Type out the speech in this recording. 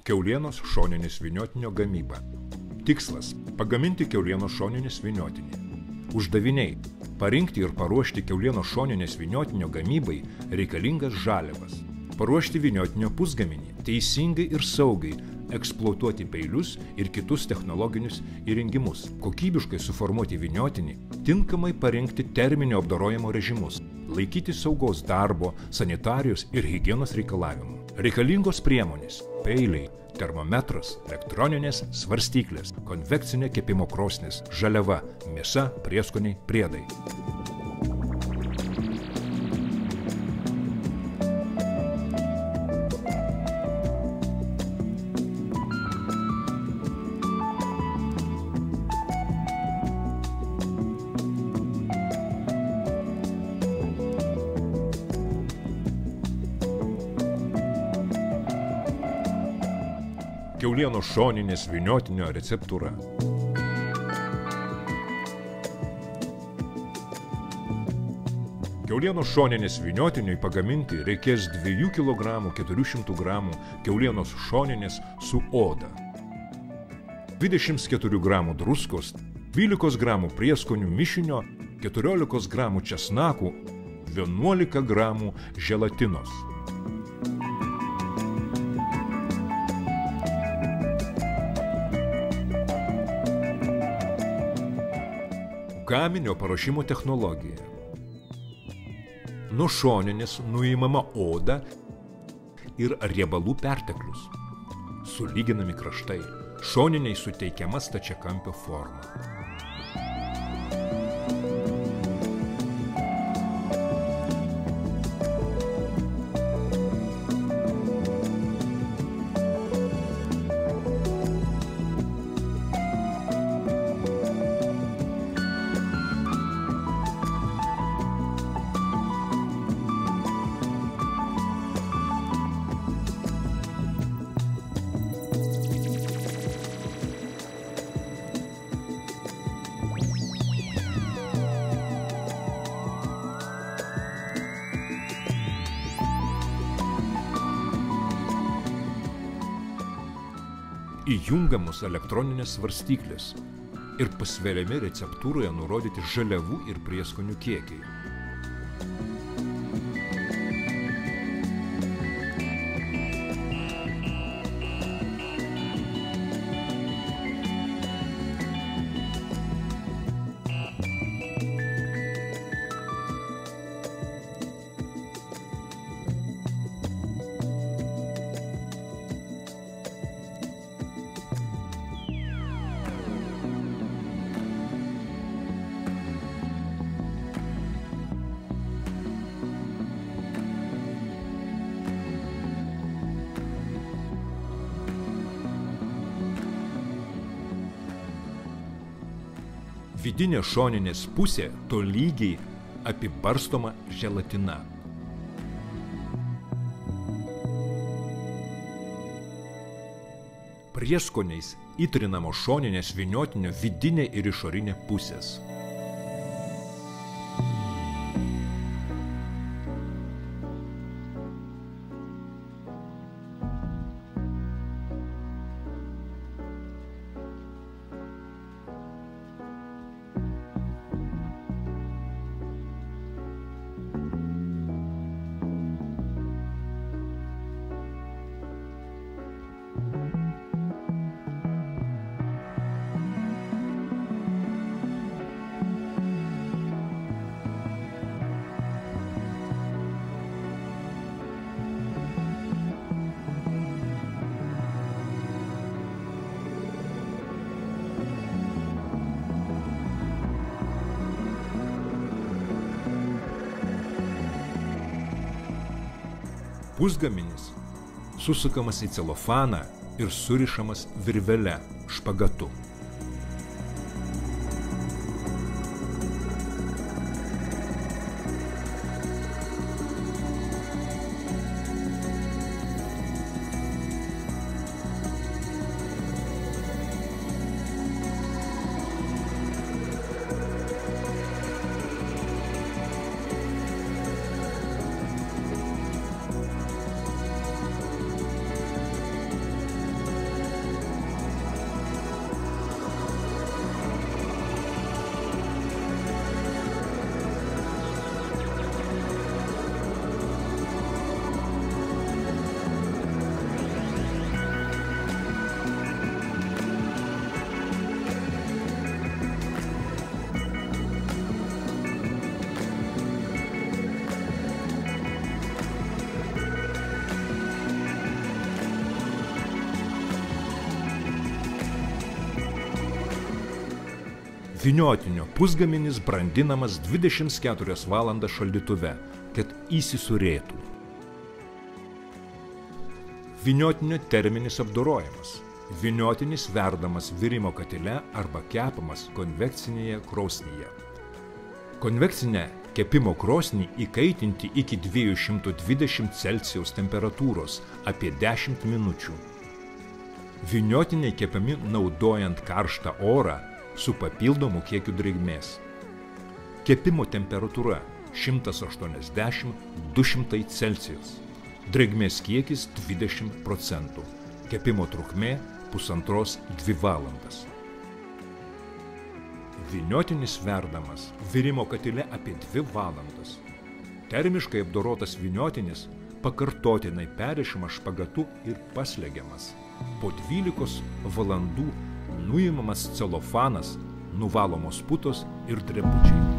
Kiaulienos šoninis vyniotinio gamyba. Tikslas – pagaminti kiaulienos šoninis vyniotinį. Uždaviniai – parinkti ir paruošti kiaulienos šoninės vyniotinio gamybai reikalingas žaliavas. Paruošti vyniotinio pusgaminį, teisingai ir saugiai eksploatuoti peilius ir kitus technologinius įrengimus, kokybiškai suformuoti vyniotinį, tinkamai parinkti terminio apdorojimo režimus, laikyti saugos darbo, sanitarijos ir higienos reikalavimų. Reikalingos priemonės – peiliai, termometras, elektroninės svarstyklės, konvekcinė kepimo krosnis, žaliava, mėsa, prieskoniai, priedai. Kiaulienos šoninės vyniotinio receptūra. Kiaulienos šoninės vyniotiniui pagaminti reikės 2 kg 400 g kiaulienos šoninės su oda, 24 g druskos, 12 g prieskonių mišinio, 14 g česnakų, 11 g želatinos. Gaminio paruošimo technologija. Nuo šoninės nuimama oda ir riebalų perteklius. Sulyginami kraštai. Šoniniai suteikiama stačiakampio forma. Įjungiamos elektroninės svarstyklės ir pasveriami receptūroje nurodyti žaliavų ir prieskonių kiekiai. Vidinė šoninės pusė tolygiai apibarstoma želatina. Prieskoniais įtrinamos šoninės vyniotinio vidinė ir išorinė pusės. Pusgaminis susukamas į celofaną ir surišamas virvele, špagatu. Vyniotinio pusgaminis brandinamas 24 valandas šaldytuve, kad įsisurėtų. Vyniotinio terminis apdorojimas. Vyniotinis verdamas virimo katile arba kepamas konvekcinėje krosnyje. Konvekcinę kepimo krosnį įkaitinti iki 220 Celsijaus temperatūros apie 10 minučių. Vyniotiniai kepami naudojant karštą orą su papildomu kiekiu drėgmės. Kepimo temperatūra 180–200 Celsijaus. Drėgmės kiekis 20%. Kepimo trukmė 1,5–2 valandas. Vyniotinis verdamas virimo katile apie 2 valandas. Termiškai apdorotas vyniotinis pakartotinai perrišimas špagatu ir paslegiamas. Po 12 valandų nuimamas celofanas, nuvalomos putos ir drebučiai.